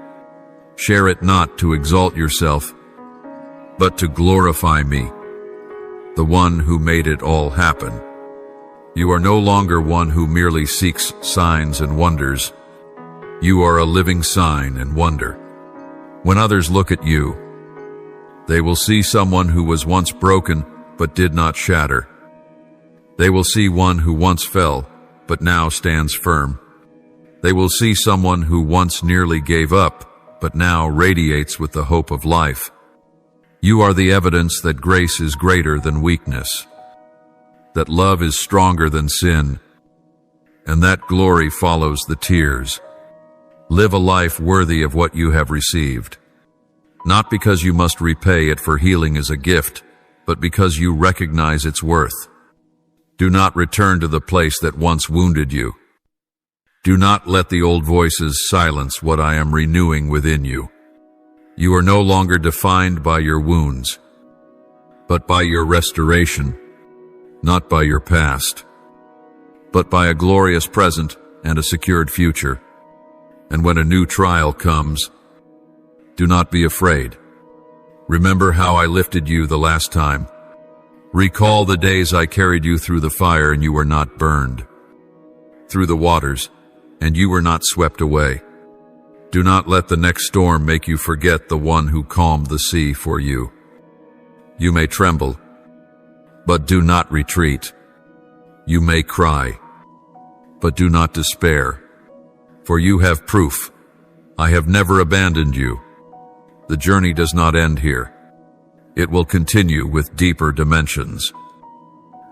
Share it not to exalt yourself, but to glorify me, the one who made it all happen. You are no longer one who merely seeks signs and wonders. You are a living sign and wonder. When others look at you, they will see someone who was once broken but did not shatter. They will see one who once fell but now stands firm. They will see someone who once nearly gave up but now radiates with the hope of life. You are the evidence that grace is greater than weakness, that love is stronger than sin, and that glory follows the tears. Live a life worthy of what you have received, not because you must repay it, for healing is a gift, but because you recognize its worth. Do not return to the place that once wounded you. Do not let the old voices silence what I am renewing within you. You are no longer defined by your wounds, but by your restoration, not by your past, but by a glorious present and a secured future. And when a new trial comes, do not be afraid. Remember how I lifted you the last time. Recall the days I carried you through the fire and you were not burned, through the waters, and you were not swept away. Do not let the next storm make you forget the one who calmed the sea for you. You may tremble, but do not retreat. You may cry, but do not despair. For you have proof. I have never abandoned you. The journey does not end here. It will continue with deeper dimensions,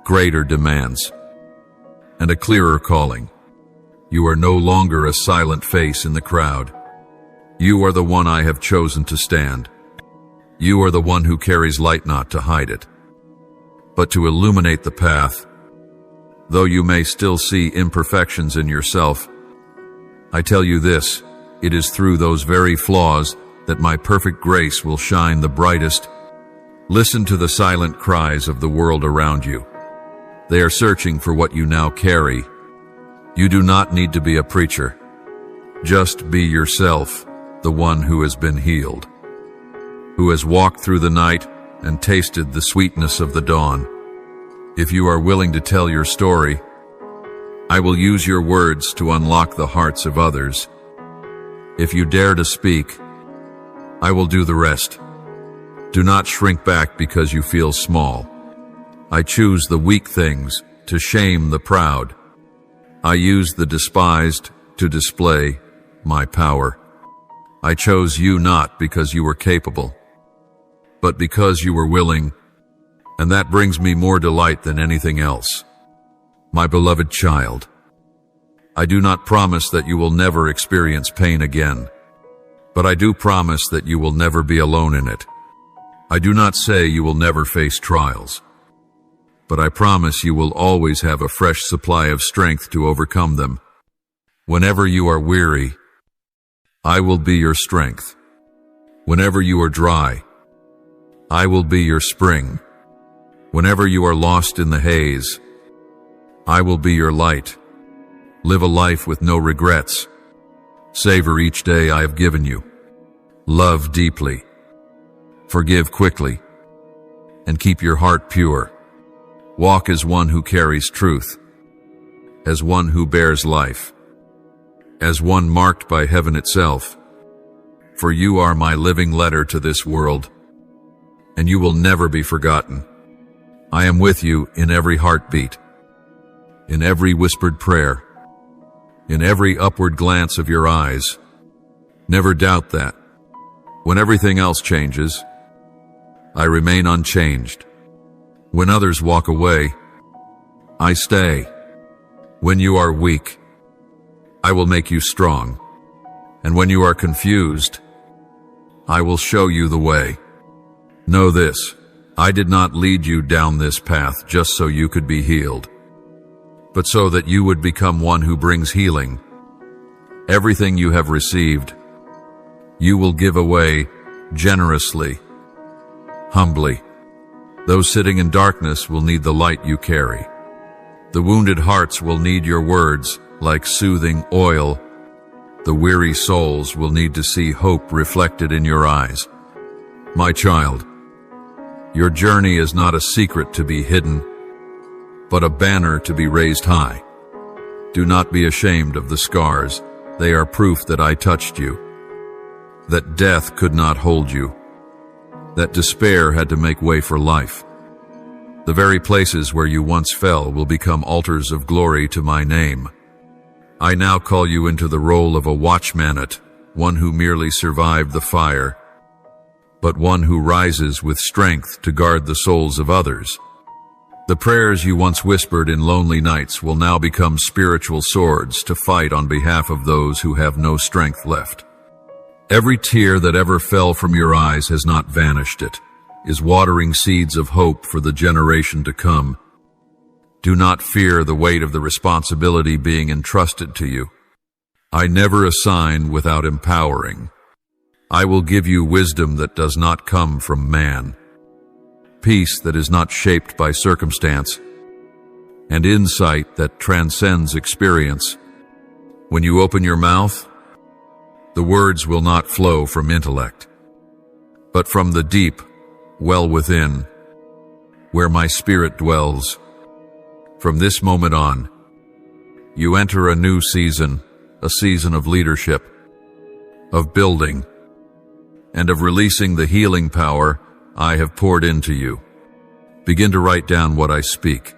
greater demands, and a clearer calling. You are no longer a silent face in the crowd. You are the one I have chosen to stand. You are the one who carries light not to hide it, but to illuminate the path. Though you may still see imperfections in yourself, I tell you this, it is through those very flaws that my perfect grace will shine the brightest. Listen to the silent cries of the world around you. They are searching for what you now carry. You do not need to be a preacher. Just be yourself, the one who has been healed, who has walked through the night and tasted the sweetness of the dawn. If you are willing to tell your story, I will use your words to unlock the hearts of others. If you dare to speak, I will do the rest. Do not shrink back because you feel small. I choose the weak things to shame the proud. I use the despised to display my power. I chose you not because you were capable, but because you were willing, and that brings me more delight than anything else. My beloved child, I do not promise that you will never experience pain again, but I do promise that you will never be alone in it. I do not say you will never face trials, but I promise you will always have a fresh supply of strength to overcome them. Whenever you are weary, I will be your strength. Whenever you are dry, I will be your spring. Whenever you are lost in the haze, I will be your light. Live a life with no regrets. Savor each day I have given you. Love deeply. Forgive quickly. And keep your heart pure. Walk as one who carries truth, as one who bears life, as one marked by heaven itself. For you are my living letter to this world, and you will never be forgotten. I am with you in every heartbeat, in every whispered prayer, in every upward glance of your eyes. Never doubt that. When everything else changes, I remain unchanged. When others walk away, I stay. When you are weak, I will make you strong. And when you are confused, I will show you the way. Know this, I did not lead you down this path just so you could be healed, but so that you would become one who brings healing. Everything you have received, you will give away generously, humbly. Those sitting in darkness will need the light you carry. The wounded hearts will need your words like soothing oil. The weary souls will need to see hope reflected in your eyes. My child, your journey is not a secret to be hidden, but a banner to be raised high. Do not be ashamed of the scars. They are proof that I touched you, that death could not hold you, that despair had to make way for life. The very places where you once fell will become altars of glory to my name. I now call you into the role of a watchmanate, one who merely survived the fire, but one who rises with strength to guard the souls of others. The prayers you once whispered in lonely nights will now become spiritual swords to fight on behalf of those who have no strength left. Every tear that ever fell from your eyes has not vanished. It is watering seeds of hope for the generation to come. Do not fear the weight of the responsibility being entrusted to you. I never assign without empowering. I will give you wisdom that does not come from man, peace that is not shaped by circumstance, and insight that transcends experience. When you open your mouth, the words will not flow from intellect, but from the deep well within, where my spirit dwells. From this moment on, you enter a new season, a season of leadership, of building, and of releasing the healing power I have poured into you. Begin to write down what I speak.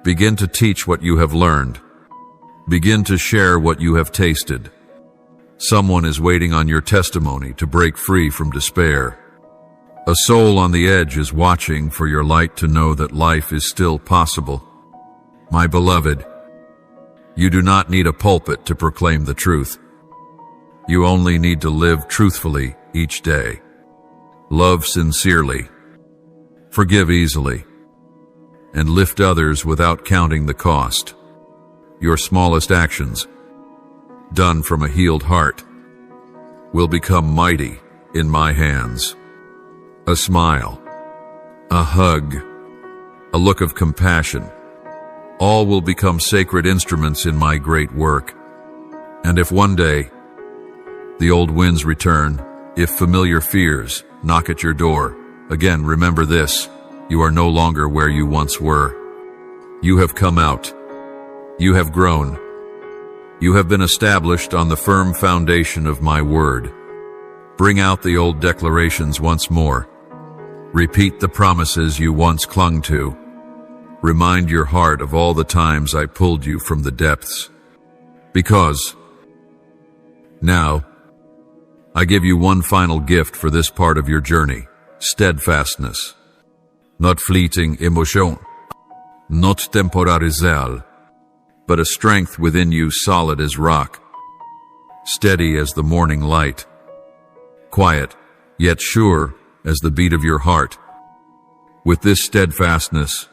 Begin to teach what you have learned. Begin to share what you have tasted. Someone is waiting on your testimony to break free from despair. A soul on the edge is watching for your light to know that life is still possible. My beloved, you do not need a pulpit to proclaim the truth. You only need to live truthfully each day. Love sincerely, forgive easily, and lift others without counting the cost. Your smallest actions, done from a healed heart, will become mighty in my hands. A smile, a hug, a look of compassion, all will become sacred instruments in my great work. And if one day the old winds return, if familiar fears knock at your door, again remember this: you are no longer where you once were. You have come out. You have grown. You have been established on the firm foundation of my word. Bring out the old declarations once more. Repeat the promises you once clung to. Remind your heart of all the times I pulled you from the depths. Because now, I give you one final gift for this part of your journey: steadfastness. Not fleeting emotion, not temporarizal, but a strength within you solid as rock, steady as the morning light, quiet yet sure as the beat of your heart. With this steadfastness,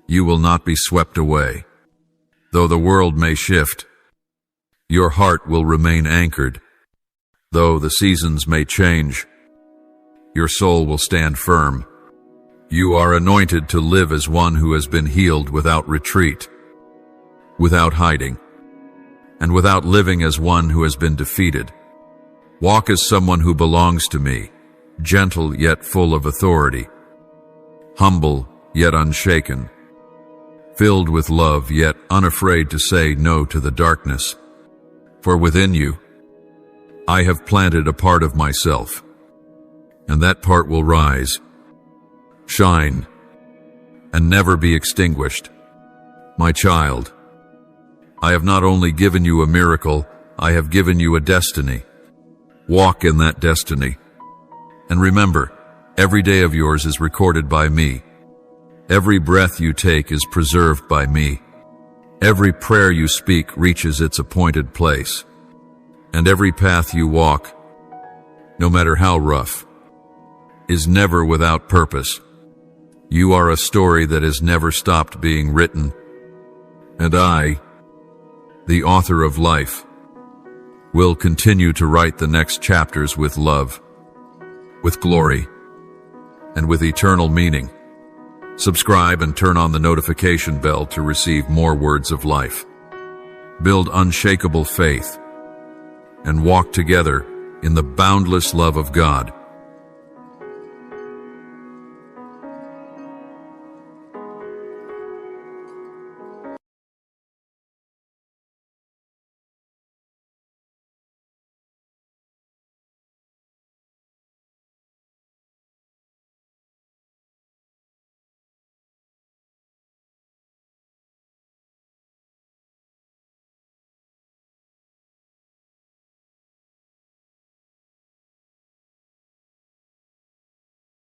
you will not be swept away. Though the world may shift, your heart will remain anchored. Though the seasons may change, your soul will stand firm. You are anointed to live as one who has been healed without retreat, without hiding, and without living as one who has been defeated. Walk as someone who belongs to me, gentle yet full of authority, humble yet unshaken, filled with love yet unafraid to say no to the darkness. For within you, I have planted a part of myself, and that part will rise, shine, and never be extinguished. My child, I have not only given you a miracle, I have given you a destiny. Walk in that destiny. And remember, every day of yours is recorded by me. Every breath you take is preserved by me. Every prayer you speak reaches its appointed place. And every path you walk, no matter how rough, is never without purpose. You are a story that has never stopped being written. And I, the author of life, will continue to write the next chapters with love, with glory, and with eternal meaning. Subscribe and turn on the notification bell to receive more words of life. Build unshakable faith and walk together in the boundless love of God.